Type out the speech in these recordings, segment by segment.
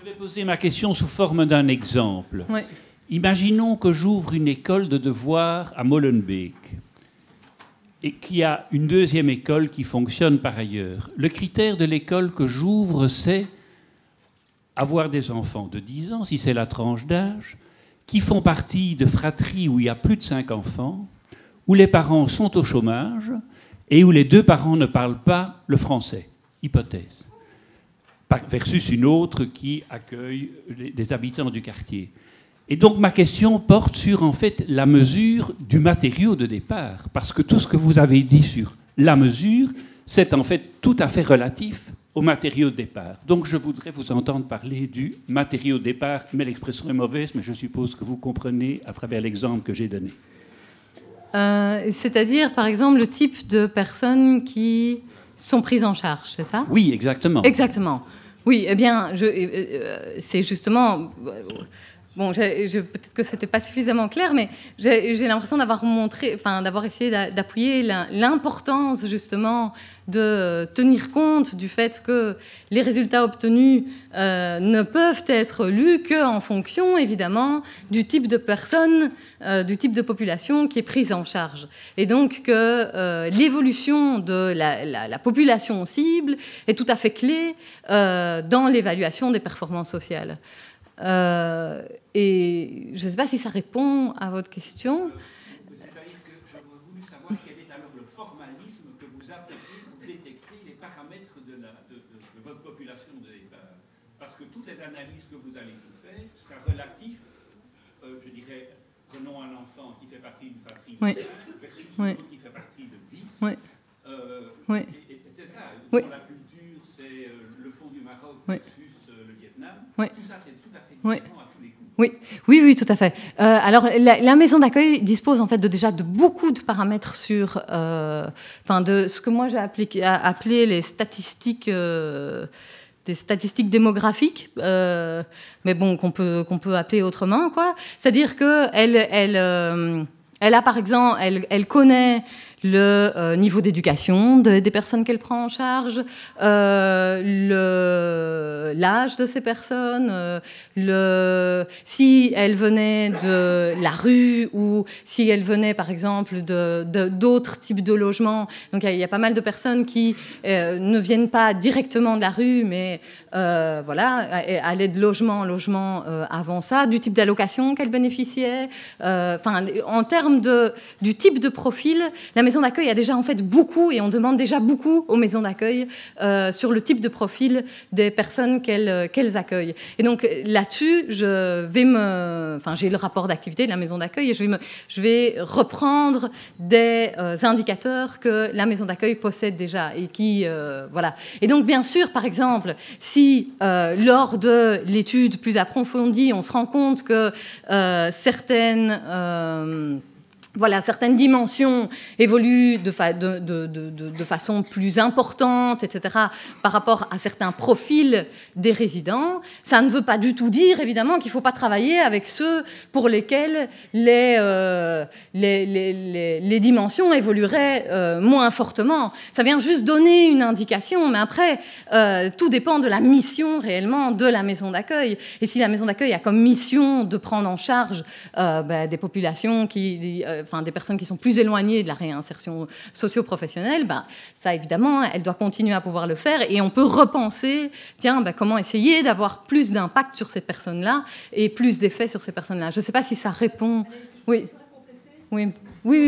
Je vais poser ma question sous forme d'un exemple. Oui. Imaginons que j'ouvre une école de devoirs à Molenbeek et qu'il y a une deuxième école qui fonctionne par ailleurs. Le critère de l'école que j'ouvre, c'est avoir des enfants de 10 ans, si c'est la tranche d'âge, qui font partie de fratries où il y a plus de 5 enfants, où les parents sont au chômage et où les 2 parents ne parlent pas le français. Hypothèse. Versus une autre qui accueille des habitants du quartier. Et donc ma question porte sur en fait la mesure du matériau de départ, parce que tout ce que vous avez dit sur la mesure, c'est en fait tout à fait relatif au matériau de départ. Donc je voudrais vous entendre parler du matériau de départ, mais l'expression est mauvaise, mais je suppose que vous comprenez à travers l'exemple que j'ai donné. C'est-à-dire, par exemple, le type de personnes qui sont prises en charge, c'est ça? Oui, exactement. Exactement. Oui, eh bien, c'est justement... Bon, peut-être que c'était pas suffisamment clair, mais j'ai l'impression d'avoir montré, enfin, d'avoir essayé d'appuyer l'importance justement de tenir compte du fait que les résultats obtenus ne peuvent être lus qu'en fonction, évidemment, du type de personne, du type de population qui est prise en charge. Et donc que l'évolution de la population cible est tout à fait clé dans l'évaluation des performances sociales. Et je ne sais pas si ça répond à votre question. C'est-à-dire que j'aurais voulu savoir quel est alors le formalisme que vous appliquez pour détecter les paramètres de votre population de départ. Parce que toutes les analyses que vous allez nous faire sera relatif, je dirais, prenons un enfant qui fait partie d'une fratrie de 5 versus une autre qui fait partie de 10, etc. Dans la culture, c'est le fond du Maroc versus le Vietnam. Tout ça, c'est tout à fait différent à tous les coups. Oui, tout à fait. Alors, la maison d'accueil dispose en fait déjà de beaucoup de paramètres sur, de ce que moi j'ai appelé les statistiques, des statistiques démographiques, mais bon qu'on peut appeler autrement, quoi. C'est-à-dire que elle a par exemple, elle connaît le niveau d'éducation des personnes qu'elle prend en charge, l'âge de ces personnes, si elles venaient de la rue ou si elles venaient par exemple d'autres types de logements. Donc il y a pas mal de personnes qui ne viennent pas directement de la rue, mais allaient de logement en logement avant ça, du type d'allocation qu'elles bénéficiaient. En termes du type de profil, la maison d'accueil a déjà en fait beaucoup, et on demande déjà beaucoup aux maisons d'accueil sur le type de profil des personnes qu'elles accueillent. Et donc là-dessus, j'ai le rapport d'activité de la maison d'accueil et je vais reprendre des indicateurs que la maison d'accueil possède déjà et qui voilà. Et donc bien sûr, par exemple, si lors de l'étude plus approfondie, on se rend compte que certaines dimensions évoluent de façon plus importante, etc., par rapport à certains profils des résidents. Ça ne veut pas du tout dire, évidemment, qu'il ne faut pas travailler avec ceux pour lesquels les dimensions évolueraient moins fortement. Ça vient juste donner une indication, mais après, tout dépend de la mission réellement de la maison d'accueil. Et si la maison d'accueil a comme mission de prendre en charge des populations des personnes qui sont plus éloignées de la réinsertion socio-professionnelle, ça évidemment, elle doit continuer à pouvoir le faire et on peut repenser, comment essayer d'avoir plus d'impact sur ces personnes-là et plus d'effets sur ces personnes-là. Je ne sais pas si ça répond. Oui,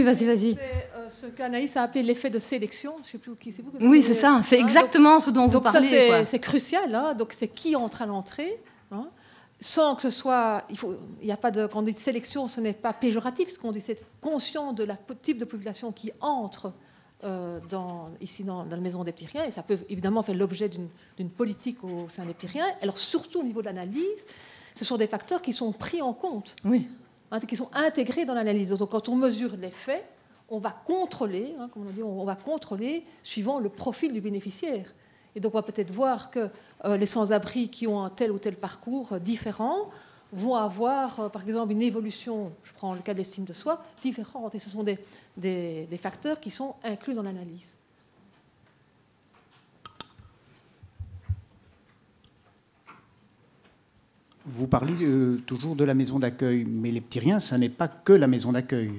vas-y. C'est ce qu'Anaïs a appelé l'effet de sélection. Je ne sais plus qui c'est vous. Oui, c'est ça. C'est exactement ce dont vous parlez. Donc ça, c'est crucial. Donc c'est qui entre à l'entrée. Sans que ce soit, il n'y a pas de, quand on dit sélection, ce n'est pas péjoratif, ce qu'on dit, c'est conscient de la type de population qui entre ici dans la maison des petits riens, et ça peut évidemment faire l'objet d'une politique au sein des petits riens. Alors surtout au niveau de l'analyse, ce sont des facteurs qui sont pris en compte, qui sont intégrés dans l'analyse. Donc quand on mesure les faits, on va contrôler, comme on dit, on va contrôler suivant le profil du bénéficiaire. Et donc on va peut-être voir que les sans-abri qui ont un tel ou tel parcours différent vont avoir, par exemple, une évolution, je prends le cas d'estime de soi, différente. Et ce sont des facteurs qui sont inclus dans l'analyse. vous parlez toujours de la maison d'accueil, mais les petits riens, ça n'est pas que la maison d'accueil.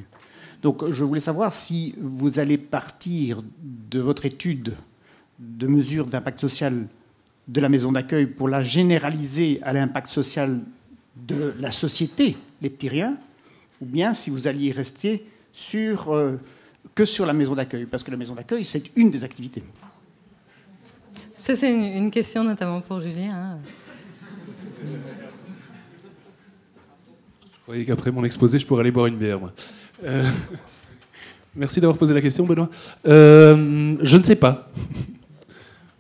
Donc je voulais savoir si vous allez partir de votre étude de mesures d'impact social de la maison d'accueil pour la généraliser à l'impact social de la société, les petits riens, ou bien si vous alliez rester que sur la maison d'accueil, parce que la maison d'accueil, c'est une des activités. Ça, c'est une question notamment pour Julie. Hein. Je croyais qu'après mon exposé, je pourrais aller boire une bière, moi. Merci d'avoir posé la question, Benoît. Je ne sais pas.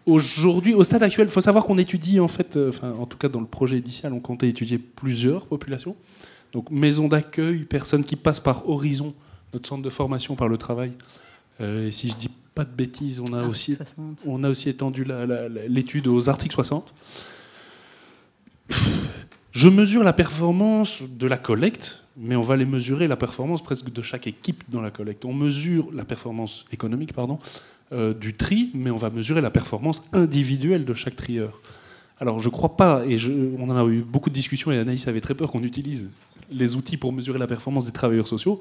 Aujourd'hui, au stade actuel, il faut savoir qu'on étudie, en fait, en tout cas dans le projet initial, on comptait étudier plusieurs populations. Donc maison d'accueil, personnes qui passent par Horizon, notre centre de formation par le travail. Et si je dis pas de bêtises, on a aussi étendu l'étude aux articles 60. Je mesure la performance de la collecte, mais on va les mesurer la performance presque de chaque équipe dans la collecte. On mesure la performance économique, du tri, mais on va mesurer la performance individuelle de chaque trieur. Alors je crois pas, et on en a eu beaucoup de discussions, et Anaïs avait très peur qu'on utilise les outils pour mesurer la performance des travailleurs sociaux.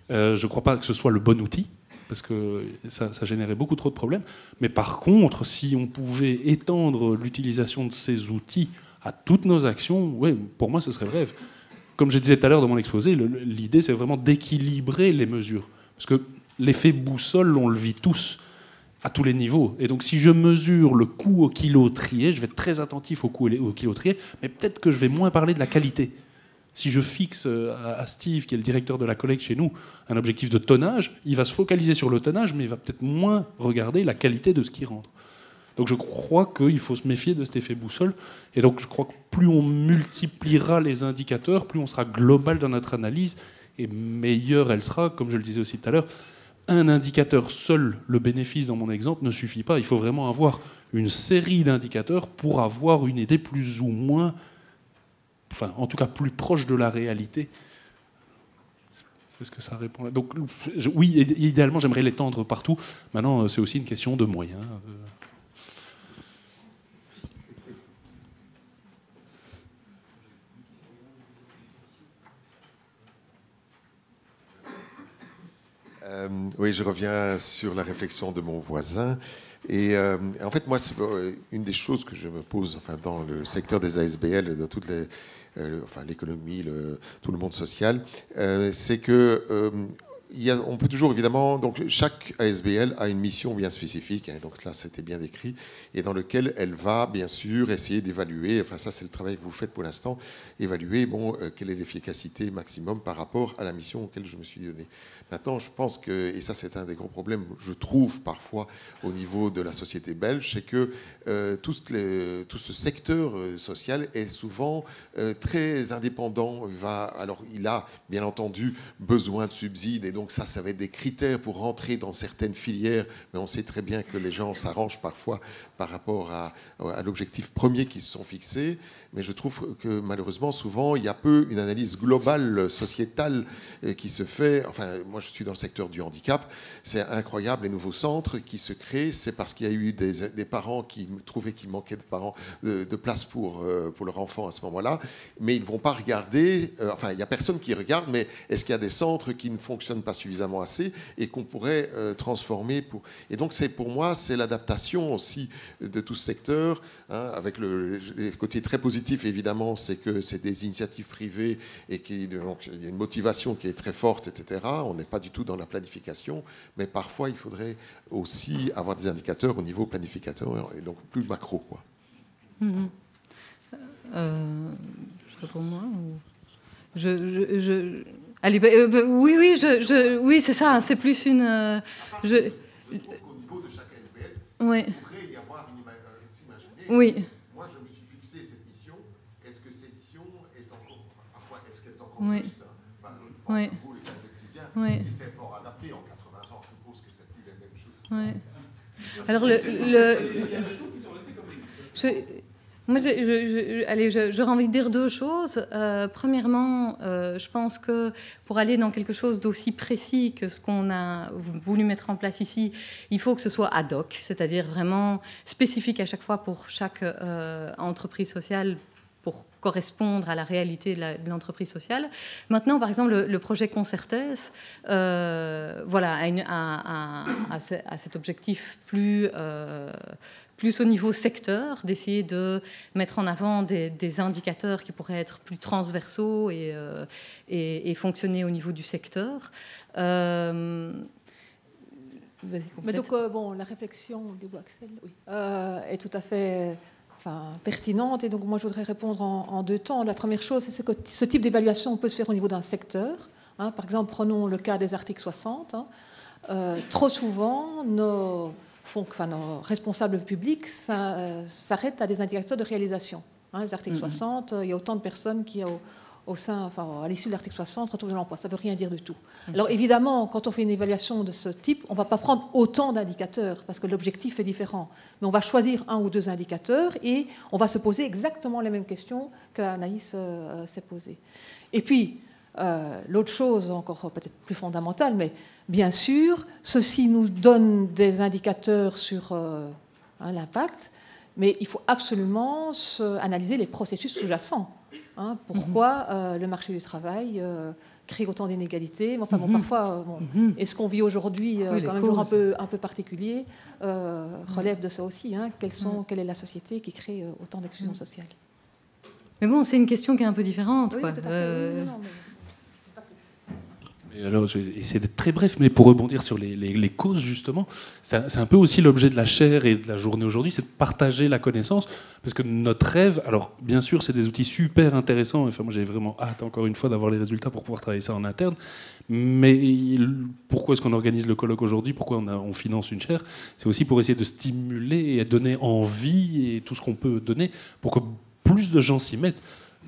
Je ne crois pas que ce soit le bon outil, parce que ça générait beaucoup trop de problèmes. Mais par contre, si on pouvait étendre l'utilisation de ces outils à toutes nos actions, ouais, pour moi, ce serait le rêve. Comme je disais tout à l'heure dans mon exposé, l'idée, c'est vraiment d'équilibrer les mesures. Parce que l'effet boussole, on le vit tous, à tous les niveaux. Et donc, si je mesure le coût au kilo trié, je vais être très attentif au coût au kilo trié, mais peut-être que je vais moins parler de la qualité. Si je fixe à Steve, qui est le directeur de la collecte chez nous, un objectif de tonnage, il va se focaliser sur le tonnage, mais il va peut-être moins regarder la qualité de ce qui rentre. Donc je crois qu'il faut se méfier de cet effet boussole. Et donc je crois que plus on multipliera les indicateurs, plus on sera global dans notre analyse, et meilleure elle sera, comme je le disais aussi tout à l'heure. Un indicateur seul, le bénéfice dans mon exemple, ne suffit pas. Il faut vraiment avoir une série d'indicateurs pour avoir une idée plus ou moins, enfin en tout cas plus proche de la réalité. Est-ce que ça répond là ? Donc oui, idéalement j'aimerais l'étendre partout. Maintenant c'est aussi une question de moyens. Oui, je reviens sur la réflexion de mon voisin. Et en fait, moi, c'est une des choses que je me pose dans le secteur des ASBL, dans toutes l'économie, tout le monde social, c'est que on peut toujours, évidemment, donc chaque ASBL a une mission bien spécifique, hein, donc là c'était bien décrit, et dans lequel elle va bien sûr essayer d'évaluer, enfin ça c'est le travail que vous faites pour l'instant, évaluer quelle est l'efficacité maximum par rapport à la mission auquel je me suis donné. Maintenant je pense que, et ça c'est un des gros problèmes, je trouve parfois au niveau de la société belge, c'est que tout ce secteur social est souvent très indépendant, il a bien entendu besoin de subsides, et donc ça va être des critères pour rentrer dans certaines filières, mais on sait très bien que les gens s'arrangent parfois par rapport à l'objectif premier qu'ils se sont fixés. Mais je trouve que malheureusement, souvent, il y a peu une analyse globale, sociétale qui se fait. Enfin, moi, je suis dans le secteur du handicap. C'est incroyable, les nouveaux centres qui se créent. C'est parce qu'il y a eu des parents qui trouvaient qu'il manquait de place pour leur enfant à ce moment-là. Mais ils ne vont pas regarder. Il n'y a personne qui regarde, mais est-ce qu'il y a des centres qui ne fonctionnent pas suffisamment assez et qu'on pourrait transformer Et donc, pour moi, c'est l'adaptation aussi de tout ce secteur, hein, avec les côtés très positifs, évidemment, c'est que c'est des initiatives privées et donc, il y a une motivation qui est très forte, etc. On n'est pas du tout dans la planification, mais parfois, il faudrait aussi avoir des indicateurs au niveau planificateur et donc plus macro, quoi. Je réponds moi ou... Allez, oui, c'est ça. C'est plus une. Je trouve qu'au niveau de chaque ASBL, oui. il pourrait y avoir s'imaginer. Oui. Moi, je me suis fixé cette mission. Est-ce que cette mission est encore, parfois, est-ce qu'elle est encore oui. juste, hein, oui. Vous, les diabéticiens, oui. et c'est fort adapté. En 80 ans, je suppose que c'est plus la même chose. Oui. Alors moi, j'aurais envie de dire deux choses. Premièrement, je pense que pour aller dans quelque chose d'aussi précis que ce qu'on a voulu mettre en place ici, il faut que ce soit ad hoc, c'est-à-dire vraiment spécifique à chaque fois pour chaque entreprise sociale, pour correspondre à la réalité de l'entreprise sociale. Maintenant, par exemple, le projet Concertes voilà, a cet objectif plus au niveau secteur, d'essayer de mettre en avant des indicateurs qui pourraient être plus transversaux et fonctionner au niveau du secteur. Mais donc, la réflexion de Axel est tout à fait pertinente. Et donc, moi, je voudrais répondre en deux temps. La première chose, c'est que ce type d'évaluation peut se faire au niveau d'un secteur. Par exemple, prenons le cas des articles 60. Trop souvent, nos responsables publics s'arrêtent à des indicateurs de réalisation. Les articles 60, il y a autant de personnes qui, à l'issue de l'article 60, retrouvent de l'emploi. Ça ne veut rien dire du tout. Alors évidemment, quand on fait une évaluation de ce type, on ne va pas prendre autant d'indicateurs parce que l'objectif est différent. Mais on va choisir un ou deux indicateurs et on va se poser exactement les mêmes questions qu'Anaïs s'est posée. Et puis, l'autre chose, encore peut-être plus fondamentale, mais bien sûr, ceci nous donne des indicateurs sur l'impact, mais il faut absolument analyser les processus sous-jacents. Pourquoi le marché du travail crée autant d'inégalités. Parfois, et ce qu'on vit aujourd'hui, quand même un peu particulier, relève de ça aussi. Quelle est la société qui crée autant d'exclusion sociale? Mais bon, c'est une question qui est un peu différente. Oui, quoi. Tout à fait. Et alors, je vais essayer d'être très bref, mais pour rebondir sur les causes, justement, c'est un peu aussi l'objet de la chaire et de la journée aujourd'hui, c'est de partager la connaissance, parce que notre rêve, alors bien sûr, c'est des outils super intéressants, moi j'ai vraiment hâte, encore une fois, d'avoir les résultats pour pouvoir travailler ça en interne, mais pourquoi est-ce qu'on organise le colloque aujourd'hui, pourquoi on finance une chaire? C'est aussi pour essayer de stimuler et donner envie et tout ce qu'on peut donner, pour que plus de gens s'y mettent.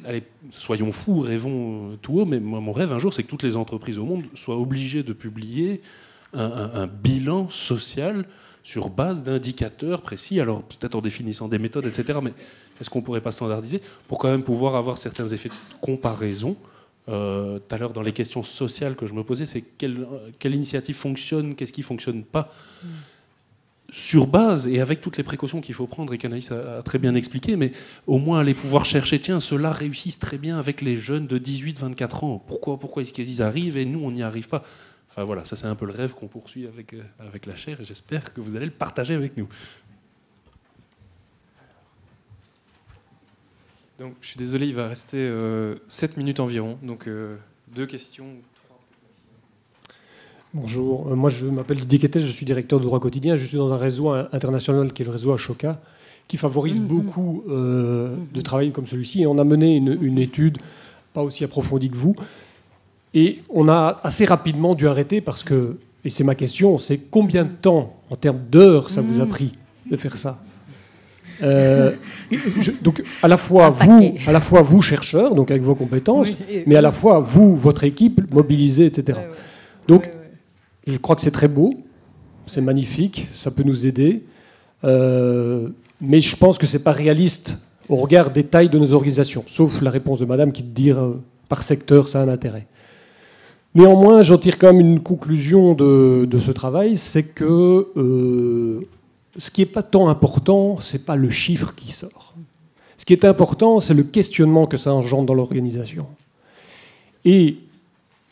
Allez, soyons fous, rêvons tout haut, mais moi, mon rêve un jour, c'est que toutes les entreprises au monde soient obligées de publier un bilan social sur base d'indicateurs précis, alors peut-être en définissant des méthodes, etc. Mais est-ce qu'on ne pourrait pas standardiser pour quand même pouvoir avoir certains effets de comparaison? Tout à l'heure, dans les questions sociales que je me posais, c'est quelle initiative fonctionne, qu'est-ce qui ne fonctionne pas sur base et avec toutes les précautions qu'il faut prendre et qu'Anaïs a très bien expliqué, mais au moins aller pouvoir chercher, tiens, ceux-là réussissent très bien avec les jeunes de 18-24 ans. Pourquoi est-ce qu'ils arrivent et nous, on n'y arrive pas? Enfin voilà, ça c'est un peu le rêve qu'on poursuit avec la chaire et j'espère que vous allez le partager avec nous. Donc je suis désolé, il va rester 7 minutes environ, donc 2 questions. Bonjour, moi je m'appelle Didier Quettel, je suis directeur de droit quotidien. Je suis dans un réseau international qui est le réseau Ashoka, qui favorise beaucoup de travail comme celui-ci. Et on a mené une étude, pas aussi approfondie que vous. Et on a assez rapidement dû arrêter parce que, et c'est ma question, c'est combien de temps, en termes d'heures, ça vous a pris de faire ça? Donc à la fois vous chercheurs, donc avec vos compétences, mais à la fois vous, votre équipe mobilisée, etc. Donc je crois que c'est très beau, c'est magnifique, ça peut nous aider, mais je pense que c'est pas réaliste au regard des tailles de nos organisations, sauf la réponse de Madame qui dit par secteur ça a un intérêt. Néanmoins, j'en tire quand même une conclusion de ce travail, c'est que ce qui n'est pas tant important, c'est pas le chiffre qui sort. Ce qui est important, c'est le questionnement que ça engendre dans l'organisation. Et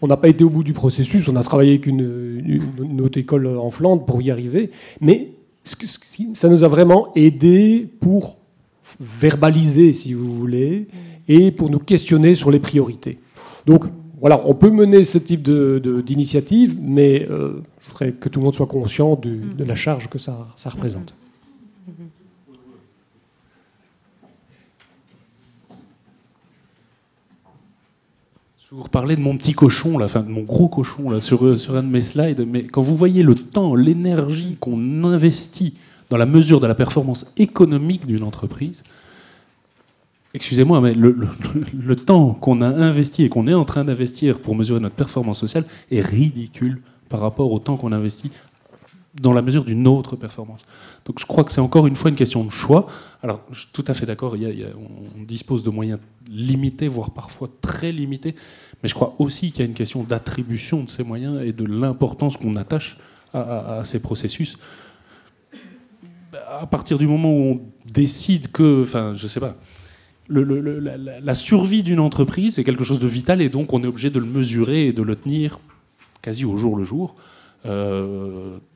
on n'a pas été au bout du processus, on a travaillé avec une autre école en Flandre pour y arriver, mais ça nous a vraiment aidé pour verbaliser, si vous voulez, et pour nous questionner sur les priorités. Donc voilà, on peut mener ce type d'initiative, mais je voudrais que tout le monde soit conscient de la charge que ça représente. Je vais vous reparler de mon petit cochon, là, enfin de mon gros cochon là, sur un de mes slides, mais quand vous voyez le temps, l'énergie qu'on investit dans la mesure de la performance économique d'une entreprise, excusez-moi, mais le temps qu'on a investi et qu'on est en train d'investir pour mesurer notre performance sociale est ridicule par rapport au temps qu'on investit dans la mesure d'une autre performance. Donc je crois que c'est encore une fois une question de choix. Alors je suis tout à fait d'accord, on dispose de moyens limités, voire parfois très limités, mais je crois aussi qu'il y a une question d'attribution de ces moyens et de l'importance qu'on attache à ces processus. À partir du moment où on décide que, enfin je sais pas, la survie d'une entreprise, c'est quelque chose de vital, et donc on est obligé de le mesurer et de le tenir quasi au jour le jour,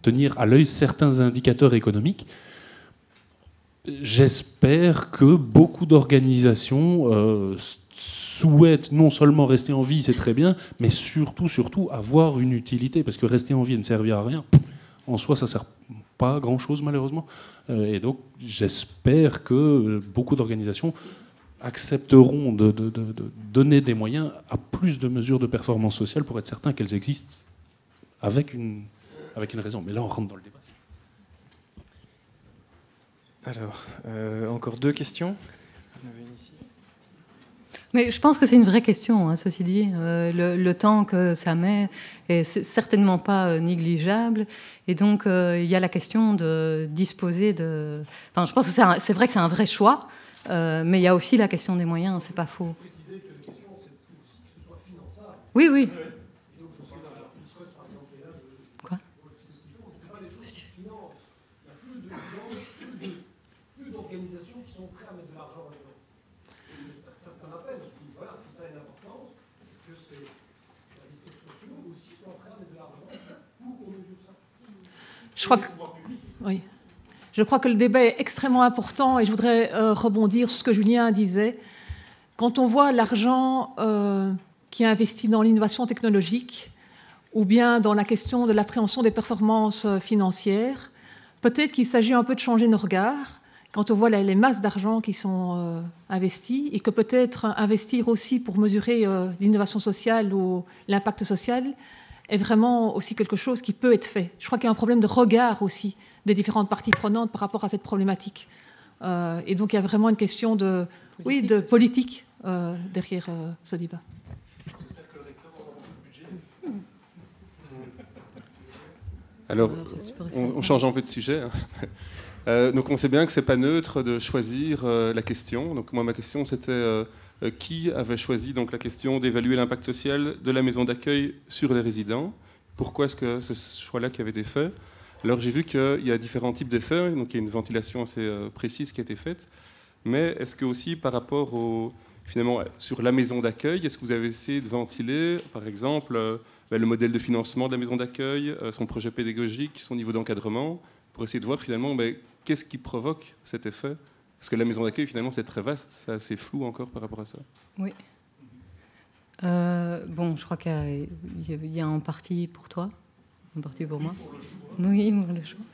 tenir à l'œil certains indicateurs économiques. J'espère que beaucoup d'organisations souhaitent non seulement rester en vie, c'est très bien, mais surtout avoir une utilité, parce que rester en vie et ne servir à rien, en soi, ça ne sert pas à grand-chose, malheureusement. Et donc, j'espère que beaucoup d'organisations accepteront de donner des moyens à plus de mesures de performance sociale pour être certain qu'elles existent avec une raison. Mais là, on rentre dans le débat. Alors, encore 2 questions. On avait une ici. Mais je pense que c'est une vraie question, hein, ceci dit. Le temps que ça met est certainement pas négligeable. Et donc, il y a la question de disposer de... Enfin, je pense que c'est vrai que c'est un vrai choix, mais il y a aussi la question des moyens, c'est pas faux. Oui, oui. Quoi ? Organisations qui sont prêtes à mettre de l'argent là-dedans. Ça, c'est un appel. Je dis, voilà, si ça a une importance, que c'est les services sociaux aussi sont prêts à mettre de l'argent pour qu'on mesure ça. Je crois que le débat est extrêmement important et je voudrais rebondir sur ce que Julien disait. Quand on voit l'argent qui est investi dans l'innovation technologique ou bien dans la question de l'appréhension des performances financières, peut-être qu'il s'agit un peu de changer nos regards quand on voit les masses d'argent qui sont investies, et que peut-être investir aussi pour mesurer l'innovation sociale ou l'impact social est vraiment aussi quelque chose qui peut être fait. Je crois qu'il y a un problème de regard aussi des différentes parties prenantes par rapport à cette problématique. Et donc il y a vraiment une question de politique derrière ce débat. Alors, on change un peu de sujet. Donc on sait bien que c'est pas neutre de choisir la question. Donc moi ma question c'était qui avait choisi donc la question d'évaluer l'impact social de la maison d'accueil sur les résidents. Pourquoi est-ce que ce choix-là qui avait été fait? Alors j'ai vu qu'il y a différents types d'effets, donc il y a une ventilation assez précise qui a été faite. Mais est-ce que aussi par rapport finalement sur la maison d'accueil, est-ce que vous avez essayé de ventiler par exemple le modèle de financement de la maison d'accueil, son projet pédagogique, son niveau d'encadrement, pour essayer de voir finalement qu'est-ce qui provoque cet effet? Parce que la maison d'accueil, finalement, c'est très vaste, c'est assez flou encore par rapport à ça. Oui. Bon, je crois qu'il y a en partie pour toi, en partie pour moi. Oui, pour le choix.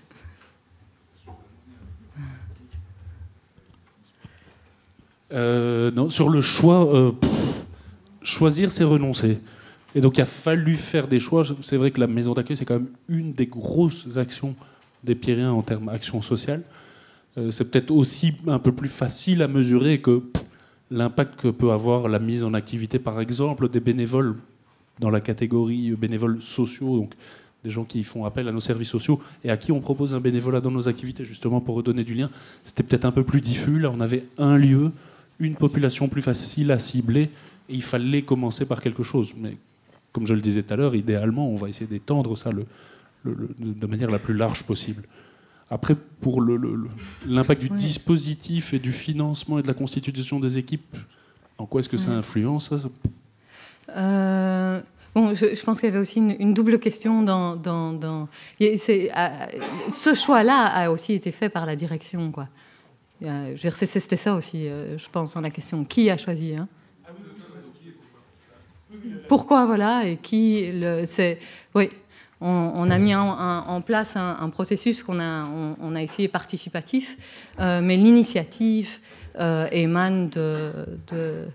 Non, sur le choix, choisir, c'est renoncer. Et donc, il a fallu faire des choix. C'est vrai que la maison d'accueil, c'est quand même une des grosses actions des Pyrénéens en termes d'action sociale. C'est peut-être aussi un peu plus facile à mesurer que l'impact que peut avoir la mise en activité, par exemple, des bénévoles dans la catégorie bénévoles sociaux, donc des gens qui font appel à nos services sociaux et à qui on propose un bénévolat dans nos activités, justement pour redonner du lien. C'était peut-être un peu plus diffus. Là, on avait un lieu, une population plus facile à cibler, et il fallait commencer par quelque chose. Mais comme je le disais tout à l'heure, idéalement, on va essayer d'étendre ça de manière la plus large possible. Après, pour l'impact du dispositif et du financement et de la constitution des équipes, en quoi est-ce que ça influence ça Bon, je pense qu'il y avait aussi une double question ce choix-là a aussi été fait par la direction, quoi. C'était ça aussi, je pense, la question. Qui a choisi, hein? Pourquoi, voilà, et qui oui. On a mis en place un processus qu'on a essayé participatif, mais l'initiative émane du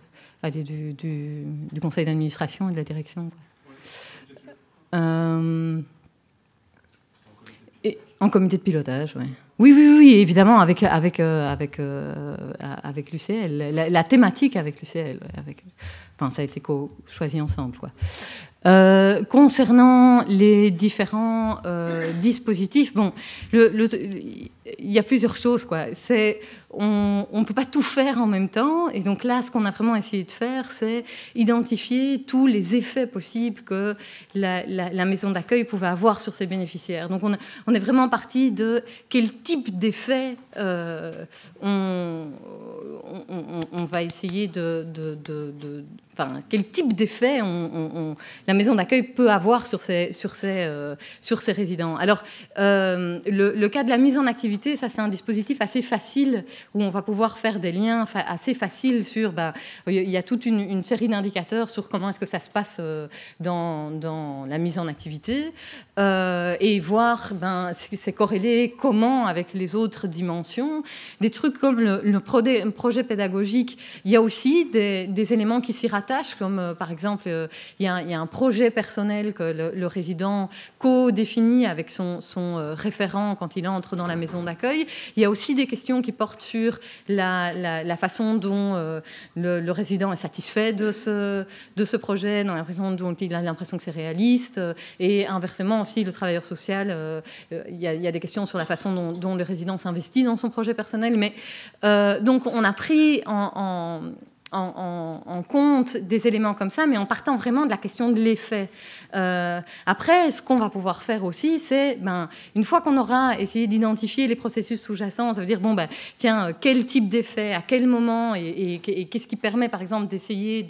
conseil d'administration et de la direction. Et en comité de pilotage, ouais. Oui, évidemment, avec l'UCL. La thématique avec l'UCL. Enfin, ça a été choisi ensemble, quoi. Concernant les différents dispositifs, bon, il y a plusieurs choses, quoi. On ne peut pas tout faire en même temps. Et donc là, ce qu'on a vraiment essayé de faire, c'est identifier tous les effets possibles que la maison d'accueil pouvait avoir sur ses bénéficiaires. Donc on est vraiment parti de quel type d'effet on va essayer enfin, quel type d'effet la maison d'accueil peut avoir sur ses résidents. Alors, le cas de la mise en activité, ça c'est un dispositif assez facile où on va pouvoir faire des liens assez faciles sur... il y a toute une série d'indicateurs sur comment est-ce que ça se passe dans la mise en activité et voir c'est corrélé comment avec les autres dimensions. Des trucs comme le projet pédagogique, il y a aussi des éléments qui s'y rattachent, comme par exemple, il y a un projet personnel que le résident co-définit avec son référent quand il entre dans la maison d'accueil. Il y a aussi des questions qui portent sur la façon dont le résident est satisfait de ce projet, dans la façon dont il a l'impression que c'est réaliste, et inversement aussi le travailleur social, il y a des questions sur la façon dont le résident s'investit dans son projet personnel. Mais donc on a pris en compte des éléments comme ça, mais en partant vraiment de la question de l'effet. Après, ce qu'on va pouvoir faire aussi, c'est, une fois qu'on aura essayé d'identifier les processus sous-jacents, ça veut dire, tiens, quel type d'effet, à quel moment, et qu'est-ce qui permet, par exemple, d'essayer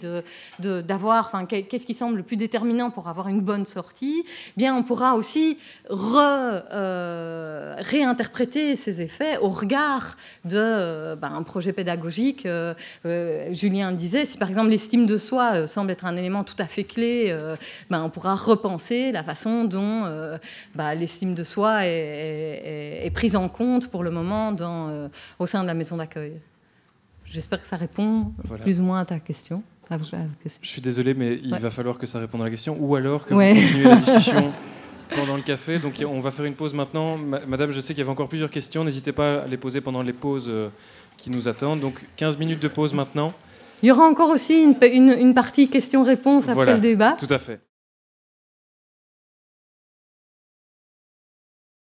d'avoir, qu'est-ce qui semble le plus déterminant pour avoir une bonne sortie, bien, on pourra aussi réinterpréter ces effets au regard un projet pédagogique. Julien disait, si par exemple l'estime de soi semble être un élément tout à fait clé, on pourra repenser la façon dont l'estime de soi est prise en compte pour le moment au sein de la maison d'accueil. J'espère que ça répond plus ou moins à ta question. Je suis désolé, mais il va falloir que ça réponde à la question, ou alors que vous continuez la discussion pendant le café. Donc on va faire une pause maintenant. Madame, je sais qu'il y avait encore plusieurs questions. N'hésitez pas à les poser pendant les pauses qui nous attendent. Donc 15 minutes de pause maintenant. Il y aura encore aussi une partie questions-réponses après le débat. Tout à fait.